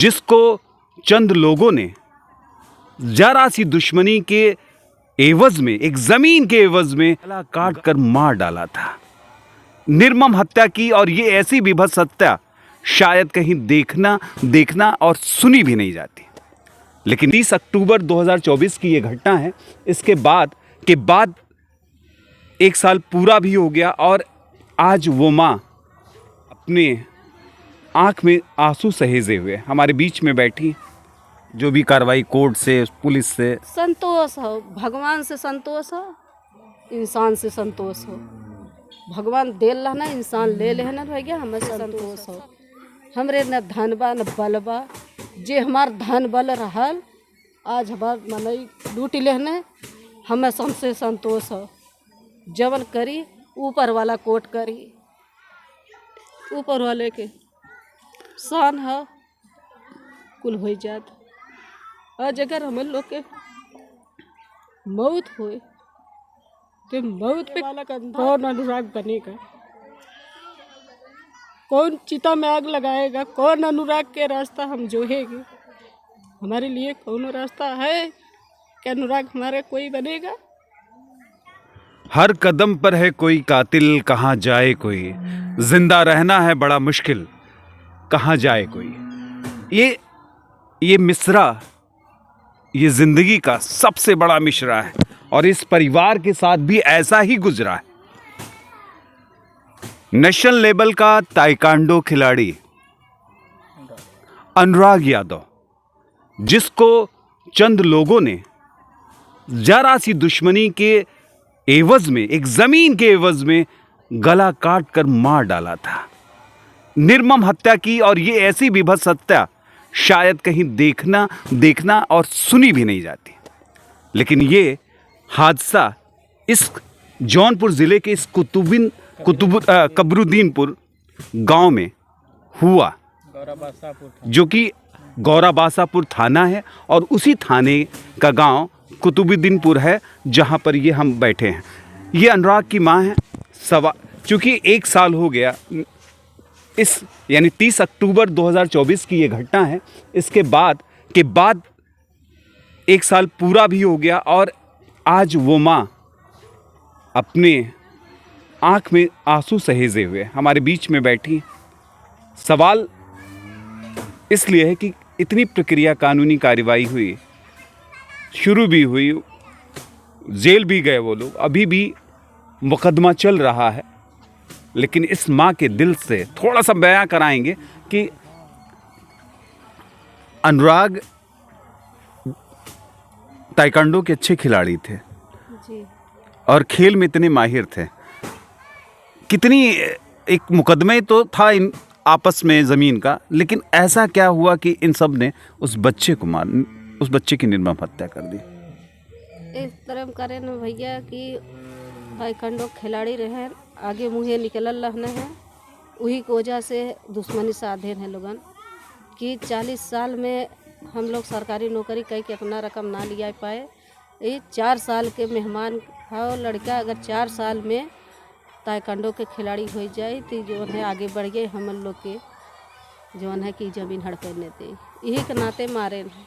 जिसको चंद लोगों ने जरा सी दुश्मनी के एवज में, एक जमीन के एवज में गला काट कर मार डाला था। निर्मम हत्या की, और ये ऐसी विभत्स हत्या शायद कहीं देखना और सुनी भी नहीं जाती। लेकिन 30 अक्टूबर 2024 की ये घटना है। इसके बाद एक साल पूरा भी हो गया, और आज वो माँ अपने आंख में आंसू सहेजे हुए हमारे बीच में बैठी। जो भी कार्रवाई कोर्ट से, पुलिस से संतोष हो, भगवान से संतोष हो, इंसान से संतोष हो। भगवान दे ना, इंसान ले लेना भैया, हमें संतोष हो। हमरे न धन बा न बल बा, जे हमार धन बल रहल आज हमार मनई लूट लेने, हमें सबसे संतोष हो। जवन करी ऊपर वाला कोट करी, ऊपर वाले के शान है, कुल हो जात। आज अगर हम लोग के मौत होए तो मौत पे कौन अनुराग बनेगा, कौन चिता में आग लगाएगा, कौन अनुराग के रास्ता हम जोहेंगे। हमारे लिए कौन रास्ता है कि अनुराग हमारा कोई बनेगा। हर कदम पर है कोई कातिल, कहाँ जाए कोई। जिंदा रहना है बड़ा मुश्किल, कहाँ जाए कोई। ये मिसरा, ये जिंदगी का सबसे बड़ा मिसरा है, और इस परिवार के साथ भी ऐसा ही गुजरा है। नेशनल लेवल का ताइक्वांडो खिलाड़ी अनुराग यादव, जिसको चंद लोगों ने जरा सी दुश्मनी के एवज में, एक जमीन के एवज में गला काट कर मार डाला था। निर्मम हत्या की, और ये ऐसी विभत्स हत्या शायद कहीं देखना और सुनी भी नहीं जाती। लेकिन ये हादसा इस जौनपुर जिले के इस कबरुद्दीनपुर गांव में हुआ, जो कि गौराबासापुर थाना है, और उसी थाने का गांव कुतुबुद्दीनपुर है, जहां पर ये हम बैठे हैं। ये अनुराग की मां है। चूँकि एक साल हो गया, इस यानी 30 अक्टूबर 2024 की ये घटना है। इसके बाद एक साल पूरा भी हो गया, और आज वो माँ अपने आंख में आंसू सहेजे हुए हमारे बीच में बैठी। सवाल इसलिए है कि इतनी प्रक्रिया, कानूनी कार्रवाई हुई, शुरू भी हुई, जेल भी गए वो लोग, अभी भी मुकदमा चल रहा है। लेकिन इस माँ के दिल से थोड़ा सा बयां कराएंगे कि अनुराग ताइक्वांडो के अच्छे खिलाड़ी थे जी, और खेल में इतने माहिर थे। कितनी एक मुकदमे तो था इन आपस में ज़मीन का, लेकिन ऐसा क्या हुआ कि इन सब ने उस बच्चे की निर्मम हत्या कर दी। इस तरह करे न भैया कि ताइक्वांडो खिलाड़ी रहे, आगे मुँहे निकलल रहने हैं, वही की वजह से दुश्मनी साधे हैं लोगन कि 40 साल में हम लोग सरकारी नौकरी कह के अपना रकम ना लिया पाए। ये 4 साल के मेहमान हो लड़का, अगर 4 साल में ताइक्वांडो के खिलाड़ी हो जाए तो जो है आगे बढ़ गए। हम लोग के जो है कि ज़मीन हड़पने थे, यही के नाते मारे हैं,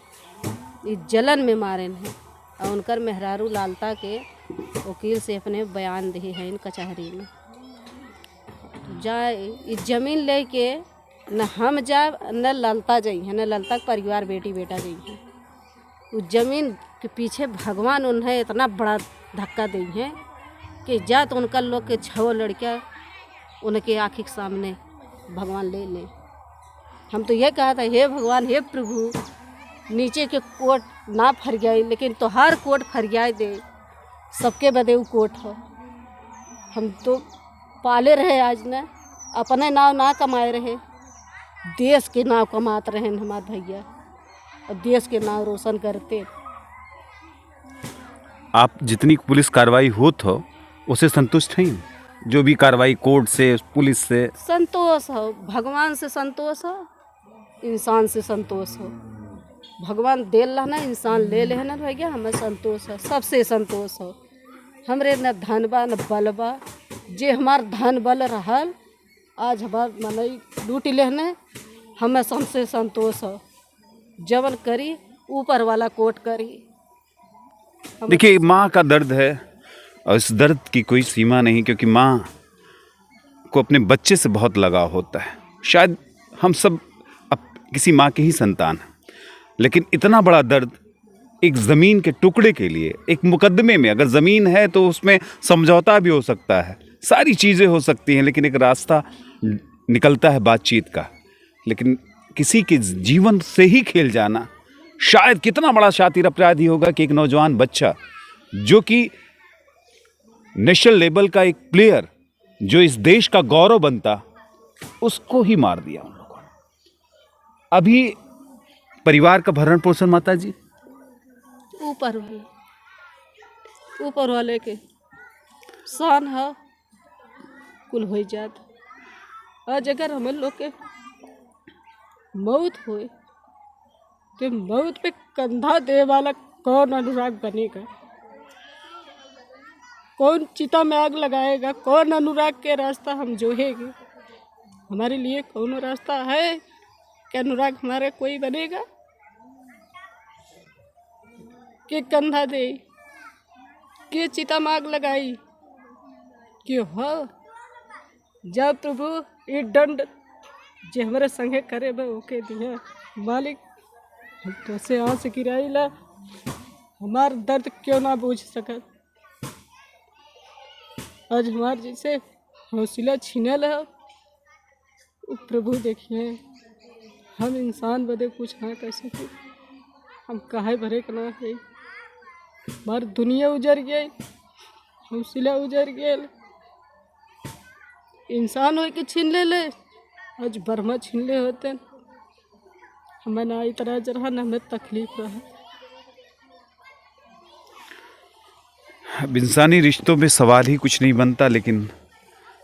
इस जलन में मारे हैं। और उनकर मेहरारू लालता के वकील से अपने बयान दिए हैं इन कचहरी में। जाए इस जमीन लेके न हम जाए न ललता जाइए, न ललता का परिवार बेटी बेटा जाइए। उस जमीन के पीछे भगवान उन्हें इतना बड़ा धक्का दी है कि जा तो उनका लोग के 6 लड़कियाँ उनके आँखी के सामने भगवान ले लें। हम तो ये कहा था, हे भगवान, हे प्रभु, नीचे के कोट ना फरियाई, लेकिन तोहार कोट फरियाई दे, सबके बदे वो कोट हो। हम तो पाले रहे, आज न अपने नाव ना कमाए रहे, देश के नाव कमाते रहे हमारे भैया, और देश के नाव रोशन करते। आप जितनी पुलिस कार्रवाई होत हो उसे संतुष्ट हैं? जो भी कार्रवाई कोर्ट से, पुलिस से संतोष हो, भगवान से संतोष हो, इंसान से संतोष हो। भगवान दे ना, इंसान ले लेना भैया, हमें संतोष हो, सबसे संतोष हो। हमरे न धन बा न बल बा, जे हमार धन बल रहल आज हमार मनई लूट लेने, हमें सबसे संतोष हो। जवन करी ऊपर वाला कोट करी। देखिए, माँ का दर्द है और इस दर्द की कोई सीमा नहीं, क्योंकि माँ को अपने बच्चे से बहुत लगाव होता है। शायद हम सब अब किसी माँ के ही संतान हैं, लेकिन इतना बड़ा दर्द एक ज़मीन के टुकड़े के लिए, एक मुकदमे में, अगर ज़मीन है तो उसमें समझौता भी हो सकता है, सारी चीज़ें हो सकती हैं, लेकिन एक रास्ता निकलता है बातचीत का। लेकिन किसी के जीवन से ही खेल जाना, शायद कितना बड़ा शातिर अपराधी होगा कि एक नौजवान बच्चा जो कि नेशनल लेवल का एक प्लेयर, जो इस देश का गौरव बनता, उसको ही मार दिया उन लोगों ने। अभी परिवार का भरण पोषण माता जी ऊपर वाले के शान है, कुल हो जात। आज अगर हम लोग के मौत होए तो मौत पे कंधा दे वाला कौन अनुराग बनेगा? कौन चिता में आग लगाएगा? कौन अनुराग के रास्ता हम जोहेंगे? हमारे लिए कौन रास्ता है कि अनुराग हमारा कोई बनेगा कि कंधा दे, के चिता में आग लगाई कि हो जब प्रभु ये दंड जे हमारे संगे करे बे ओके दिया मालिक। हम तो से आंस गिराई ला, हमार दर्द क्यों ना बूझ सकत? आज हमार जैसे हौसला छीनल है, प्रभु देखिए हम इंसान बदे कुछ ना कर सके, हम काहे भरे के ना है। हमार दुनिया उजर गई, हौसला उजर गया, इंसान हो के छीन ले, आज बर्मा छीन ले होते, हमें ना इतना जरा ना हमें तकलीफ रहा। अब इंसानी रिश्तों में सवाल ही कुछ नहीं बनता, लेकिन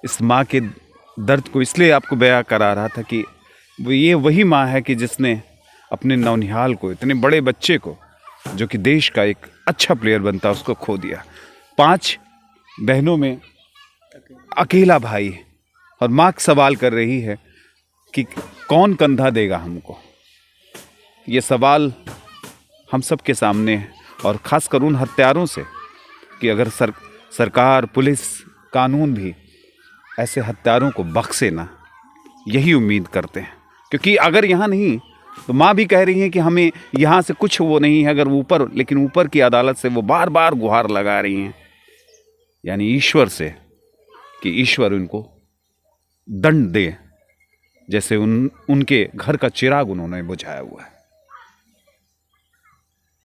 इस माँ के दर्द को इसलिए आपको बयां करा रहा था कि ये वही माँ है कि जिसने अपने नौनिहाल को, इतने बड़े बच्चे को, जो कि देश का एक अच्छा प्लेयर बनता, उसको खो दिया। 5 बहनों में अकेला भाई, और माँ सवाल कर रही है कि कौन कंधा देगा हमको। ये सवाल हम सब के सामने है, और ख़ासकर उन हत्यारों से कि अगर सरकार, पुलिस, कानून भी ऐसे हत्यारों को बख्शे ना, यही उम्मीद करते हैं। क्योंकि अगर यहाँ नहीं तो माँ भी कह रही है कि हमें यहाँ से कुछ वो नहीं है, अगर ऊपर, लेकिन ऊपर की अदालत से वो बार बार गुहार लगा रही हैं, यानी ईश्वर से, कि ईश्वर उनको दंड दे, जैसे उनके घर का चिराग उन्होंने बुझाया हुआ है।